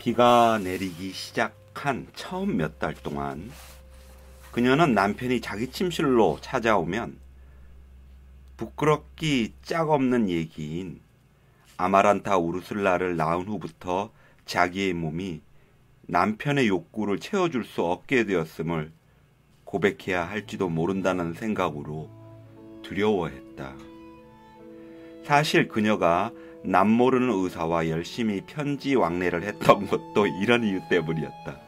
비가 내리기 시작한 처음 몇 달 동안 그녀는 남편이 자기 침실로 찾아오면 부끄럽기 짝없는 얘기인 아마란타 우르술라를 낳은 후부터 자기의 몸이 남편의 욕구를 채워줄 수 없게 되었음을 고백해야 할지도 모른다는 생각으로 두려워했다. 사실 그녀가 남모르는 의사와 열심히 편지 왕래를 했던 것도 이런 이유 때문이었다.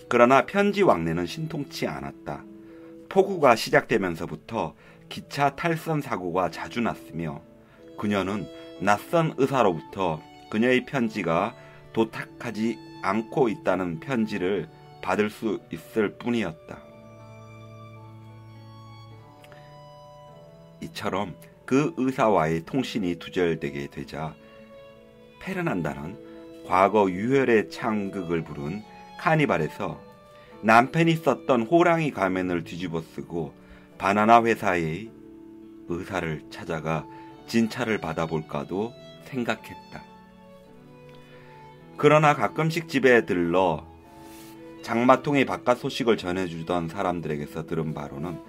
그러나 편지 왕래는 신통치 않았다. 폭우가 시작되면서부터 기차 탈선 사고가 자주 났으며 그녀는 낯선 의사로부터 그녀의 편지가 도착하지 않고 있다는 편지를 받을 수 있을 뿐이었다. 이처럼 그 의사와의 통신이 두절되게 되자 페르난다는 과거 유혈의 창극을 부른 카니발에서 남편이 썼던 호랑이 가면을 뒤집어 쓰고 바나나 회사의 의사를 찾아가 진찰을 받아볼까도 생각했다. 그러나 가끔씩 집에 들러 장마통의 바깥 소식을 전해주던 사람들에게서 들은 바로는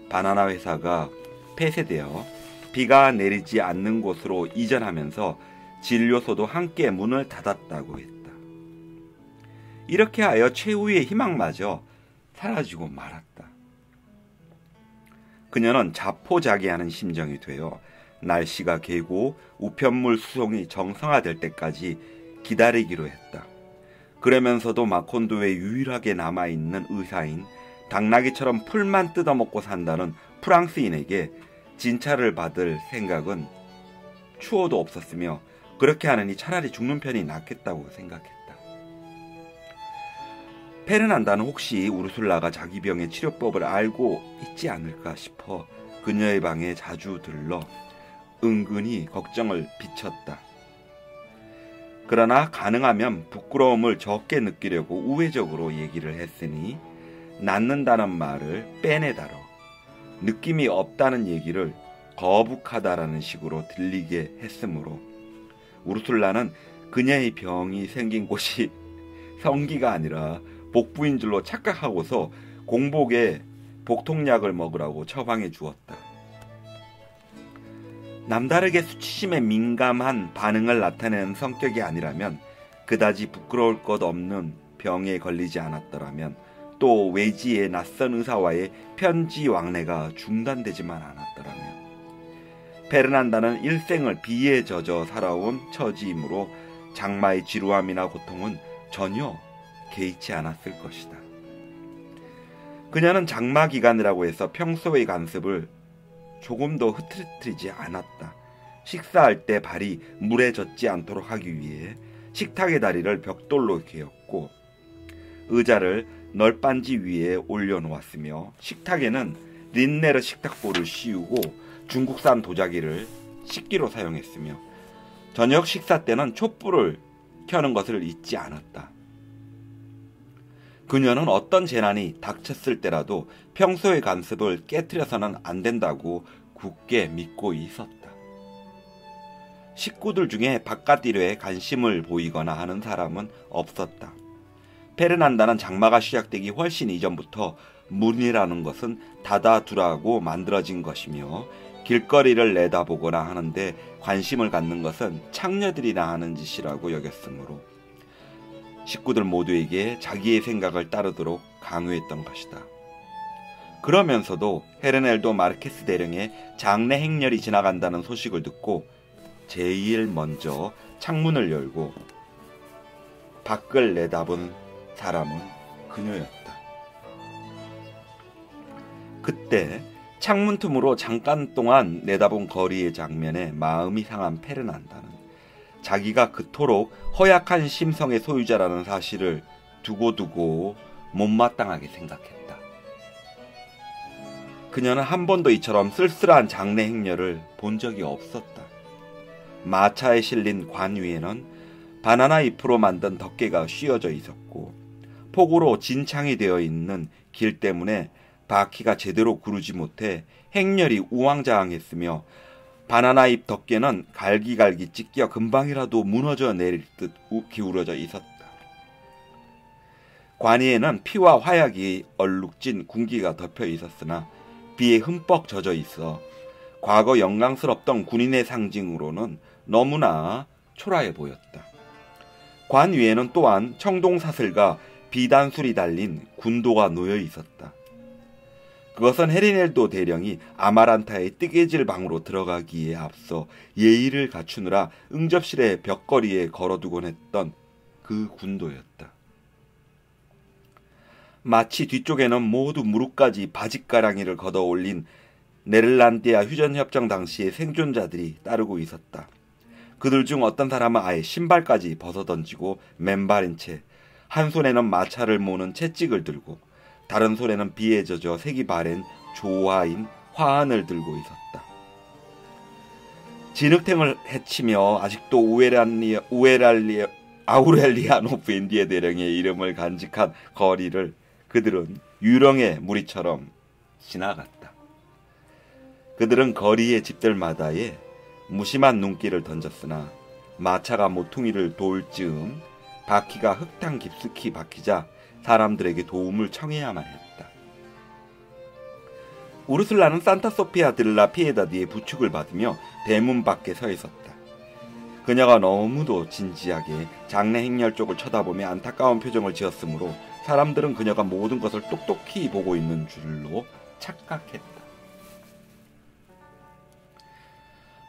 바나나 회사가 폐쇄되어 비가 내리지 않는 곳으로 이전하면서 진료소도 함께 문을 닫았다고 했다. 이렇게 하여 최후의 희망마저 사라지고 말았다. 그녀는 자포자기하는 심정이 되어 날씨가 개고 우편물 수송이 정상화될 때까지 기다리기로 했다. 그러면서도 마콘도에 유일하게 남아있는 의사인 당나귀처럼 풀만 뜯어먹고 산다는 프랑스인에게 진찰을 받을 생각은 추호도 없었으며 그렇게 하느니 차라리 죽는 편이 낫겠다고 생각했다. 페르난다는 혹시 우르술라가 자기 병의 치료법을 알고 있지 않을까 싶어 그녀의 방에 자주 들러 은근히 걱정을 비쳤다. 그러나 가능하면 부끄러움을 적게 느끼려고 우회적으로 얘기를 했으니 낫는다는 말을 빼내다로 느낌이 없다는 얘기를 거북하다라는 식으로 들리게 했으므로 우르술라는 그녀의 병이 생긴 곳이 성기가 아니라 복부인 줄로 착각하고서 공복에 복통약을 먹으라고 처방해 주었다. 남다르게 수치심에 민감한 반응을 나타내는 성격이 아니라면 그다지 부끄러울 것 없는 병에 걸리지 않았더라면 또 외지의 낯선 의사와의 편지 왕래가 중단되지만 않았더라면 페르난다는 일생을 비에 젖어 살아온 처지이므로 장마의 지루함이나 고통은 전혀 개의치 않았을 것이다. 그녀는 장마 기간이라고 해서 평소의 간습을 조금도 흐트러뜨리지 않았다. 식사할 때 발이 물에 젖지 않도록 하기 위해 식탁의 다리를 벽돌로 개었고 의자를 널빤지 위에 올려놓았으며 식탁에는 린네르 식탁보를 씌우고 중국산 도자기를 식기로 사용했으며 저녁 식사 때는 촛불을 켜는 것을 잊지 않았다. 그녀는 어떤 재난이 닥쳤을 때라도 평소의 간습을 깨트려서는 안 된다고 굳게 믿고 있었다. 식구들 중에 바깥 일에 관심을 보이거나 하는 사람은 없었다. 페르난다는 장마가 시작되기 훨씬 이전부터 문이라는 것은 닫아두라고 만들어진 것이며 길거리를 내다보거나 하는데 관심을 갖는 것은 창녀들이나 하는 짓이라고 여겼으므로 식구들 모두에게 자기의 생각을 따르도록 강요했던 것이다. 그러면서도 헤르넬도 마르케스 대령의 장례 행렬이 지나간다는 소식을 듣고 제일 먼저 창문을 열고 밖을 내다본 사람은 그녀였다. 그때 창문 틈으로 잠깐 동안 내다본 거리의 장면에 마음이 상한 페르난다는 자기가 그토록 허약한 심성의 소유자라는 사실을 두고두고 못마땅하게 생각했다. 그녀는 한 번도 이처럼 쓸쓸한 장례 행렬을 본 적이 없었다. 마차에 실린 관 위에는 바나나 잎으로 만든 덮개가 씌워져 있었고 폭우로 진창이 되어 있는 길 때문에 바퀴가 제대로 구르지 못해 행렬이 우왕좌왕했으며 바나나잎 덮개는 갈기갈기 찢겨 금방이라도 무너져 내릴 듯 기울어져 있었다. 관이에는 피와 화약이 얼룩진 군기가 덮여 있었으나 비에 흠뻑 젖어 있어 과거 영광스럽던 군인의 상징으로는 너무나 초라해 보였다. 관 위에는 또한 청동사슬과 비단술이 달린 군도가 놓여 있었다. 그것은 헤리넬도 대령이 아마란타의 뜨개질 방으로 들어가기에 앞서 예의를 갖추느라 응접실의 벽걸이에 걸어두곤 했던 그 군도였다. 마치 뒤쪽에는 모두 무릎까지 바짓가랑이를 걷어 올린 네덜란디아 휴전협정 당시의 생존자들이 따르고 있었다. 그들 중 어떤 사람은 아예 신발까지 벗어던지고 맨발인 채 한 손에는 마차를 모는 채찍을 들고 다른 손에는 비에 젖어 색이 바랜 조화인 화환을 들고 있었다. 진흙탱을 헤치며 아직도 아우렐리아노 부엔디에 대령의 이름을 간직한 거리를 그들은 유령의 무리처럼 지나갔다. 그들은 거리의 집들마다에 무심한 눈길을 던졌으나 마차가 모퉁이를 돌 즈음 바퀴가 흙탕 깊숙이 박히자 사람들에게 도움을 청해야만 했다. 우르슬라는 산타소피아 들라 피에다디의 부축을 받으며 대문 밖에 서 있었다. 그녀가 너무도 진지하게 장례 행렬 쪽을 쳐다보며 안타까운 표정을 지었으므로 사람들은 그녀가 모든 것을 똑똑히 보고 있는 줄로 착각했다.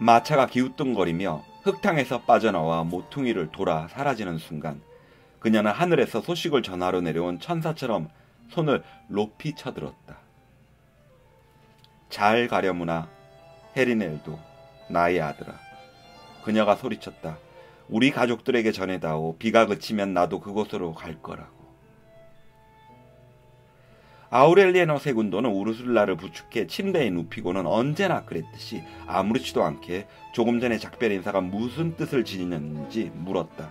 마차가 기우뚱거리며 흙탕에서 빠져나와 모퉁이를 돌아 사라지는 순간 그녀는 하늘에서 소식을 전하러 내려온 천사처럼 손을 높이 쳐들었다. 잘 가려무나 헤리넬도 나의 아들아. 그녀가 소리쳤다. 우리 가족들에게 전해다오. 비가 그치면 나도 그곳으로 갈 거라고. 아우렐리아노 세군도는 우르슬라를 부축해 침대에 눕히고는 언제나 그랬듯이 아무렇지도 않게 조금 전에 작별 인사가 무슨 뜻을 지니는지 물었다.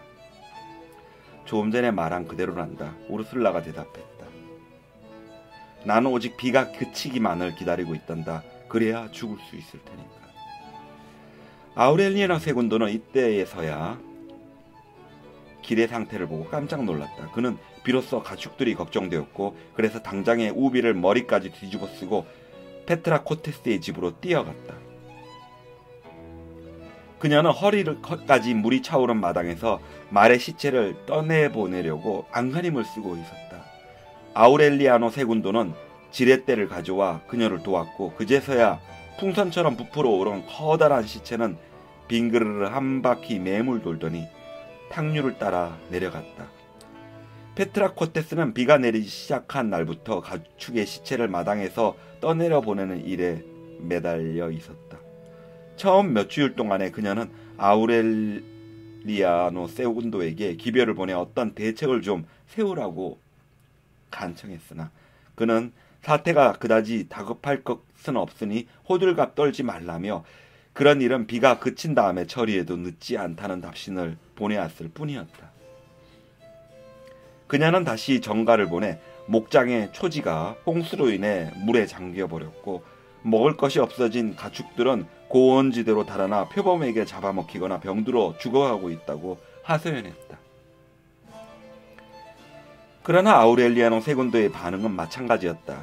조금 전에 말한 그대로란다. 우르슬라가 대답했다. 나는 오직 비가 그치기만을 기다리고 있단다. 그래야 죽을 수 있을 테니까. 아우렐리아노 세군도는 이때에서야 길의 상태를 보고 깜짝 놀랐다. 그는 비로소 가축들이 걱정되었고 그래서 당장에 우비를 머리까지 뒤집어 쓰고 페트라 코테스의 집으로 뛰어갔다. 그녀는 허리까지 물이 차오른 마당에서 말의 시체를 떠내보내려고 안간힘을 쓰고 있었다. 아우렐리아노 세군도는 지렛대를 가져와 그녀를 도왔고 그제서야 풍선처럼 부풀어 오른 커다란 시체는 빙그르르 한 바퀴 매물 돌더니 탕류를 따라 내려갔다. 페트라 코테스는 비가 내리기 시작한 날부터 가축의 시체를 마당에서 떠내려 보내는 일에 매달려 있었다. 처음 몇 주일 동안에 그녀는 아우렐리아노 세군도에게 기별을 보내 어떤 대책을 좀 세우라고 간청했으나 그는 사태가 그다지 다급할 것은 없으니 호들갑 떨지 말라며 그런 일은 비가 그친 다음에 처리해도 늦지 않다는 답신을 보내왔을 뿐이었다. 그녀는 다시 정가를 보내 목장의 초지가 홍수로 인해 물에 잠겨버렸고 먹을 것이 없어진 가축들은 고원지대로 달아나 표범에게 잡아먹히거나 병들어 죽어가고 있다고 하소연했다. 그러나 아우렐리아노 세군도의 반응은 마찬가지였다.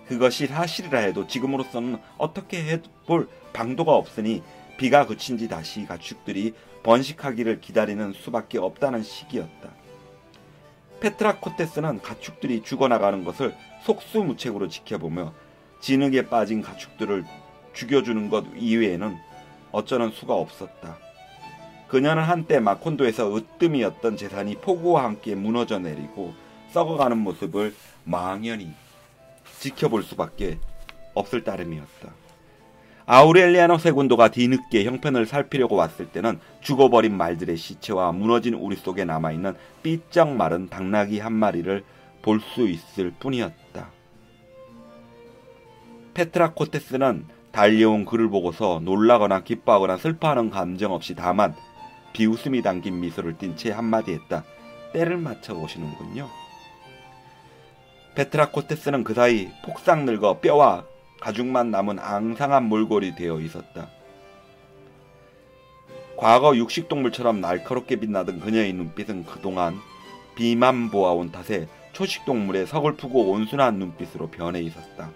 그것이 사실이라 해도 지금으로서는 어떻게 해볼 방도가 없으니 비가 그친 지 다시 가축들이 번식하기를 기다리는 수밖에 없다는 시기였다. 페트라 코테스는 가축들이 죽어나가는 것을 속수무책으로 지켜보며 진흙에 빠진 가축들을 죽여주는 것 이외에는 어쩌는 수가 없었다. 그녀는 한때 마콘도에서 으뜸이었던 재산이 폭우와 함께 무너져 내리고 썩어가는 모습을 망연히 지켜볼 수밖에 없을 따름이었다. 아우렐리아노 세군도가 뒤늦게 형편을 살피려고 왔을 때는 죽어버린 말들의 시체와 무너진 우리 속에 남아있는 삐쩍 마른 당나귀 한 마리를 볼 수 있을 뿐이었다. 페트라 코테스는 달려온 그를 보고서 놀라거나 기뻐하거나 슬퍼하는 감정 없이 다만 비웃음이 담긴 미소를 띤 채 한마디 했다. 때를 맞춰 오시는군요. 페트라 코테스는 그 사이 폭삭 늙어 뼈와 가죽만 남은 앙상한 몰골이 되어 있었다. 과거 육식동물처럼 날카롭게 빛나던 그녀의 눈빛은 그동안 비만 보아온 탓에 초식동물의 서글프고 온순한 눈빛으로 변해 있었다.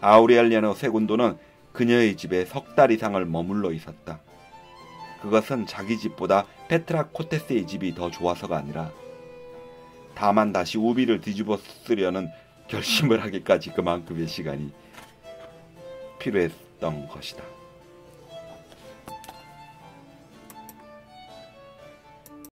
아우레리아노 세군도는 그녀의 집에 석 달 이상을 머물러 있었다. 그것은 자기 집보다 페트라 코테스의 집이 더 좋아서가 아니라 다만 다시 우비를 뒤집어 쓰려는 결심을 하기까지 그만큼의 시간이 필요했던 것이다.